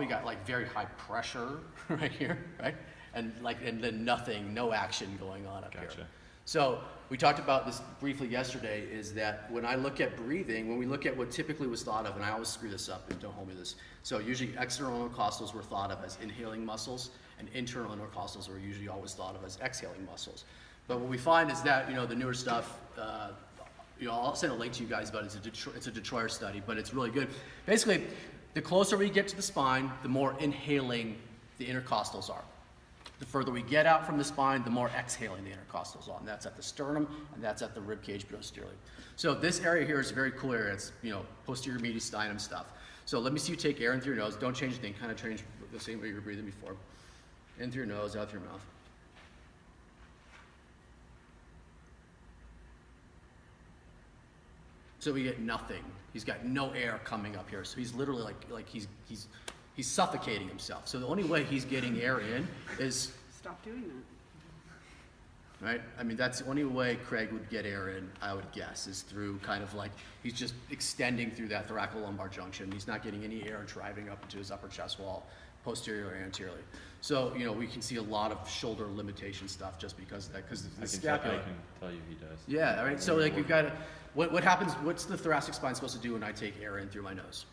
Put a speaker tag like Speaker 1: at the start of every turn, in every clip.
Speaker 1: probably got like very high pressure right here, right? And then nothing, no action going on up here. So we talked about this briefly yesterday, is that when I look at breathing, when we look at what typically was thought of, and I always screw this up and don't hold me to this. So usually external intercostals were thought of as inhaling muscles, and internal intercostals were usually always thought of as exhaling muscles. But what we find is that, the newer stuff, I'll send a link to you guys, but it's a Detroit study, but it's really good. Basically, the closer we get to the spine, the more inhaling the intercostals are. The further we get out from the spine, the more exhaling the intercostals are, and that's at the sternum, and that's at the rib cage posteriorly. So this area here is a very cool area. It's, posterior mediastinum stuff. So let me see you take air in through your nose. Don't change anything. Kind of change the same way you were breathing before. In through your nose, out through your mouth. So we get nothing. He's got no air coming up here. So he's literally like he's suffocating himself. So the only way he's getting air in is
Speaker 2: stop doing that.
Speaker 1: Right? I mean, that's the only way Craig would get air in, I would guess, is through kind of like he's just extending through that thoracolumbar junction. He's not getting any air driving up into his upper chest wall, posterior or anteriorly. So, we can see a lot of shoulder limitation stuff just because of that, because the scapula.
Speaker 3: I can tell you he does.
Speaker 1: Yeah, all right. So like we've got what happens, what's the thoracic spine supposed to do when I take air in through my nose?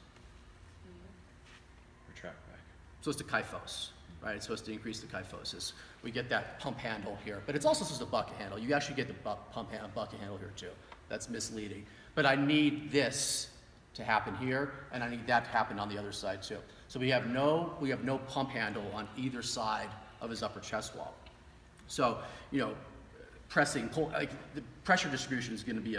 Speaker 3: Retract back.
Speaker 1: It's supposed to kyphose, right? It's supposed to increase the kyphosis. We get that pump handle here, but it's also supposed to bucket handle. You actually get the bucket handle here too. That's misleading. But I need this to happen here, and I need that to happen on the other side too. So we have no pump handle on either side of his upper chest wall. So, the pressure distribution is going to be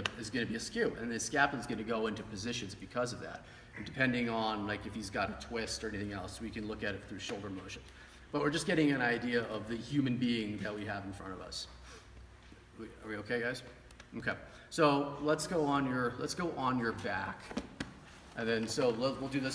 Speaker 1: askew, and the scapula is going to go into positions because of that. And depending on if he's got a twist or anything else, we can look at it through shoulder motion. But we're just getting an idea of the human being that we have in front of us. Are we okay, guys? Okay. So let's go on your back, and then we'll do this.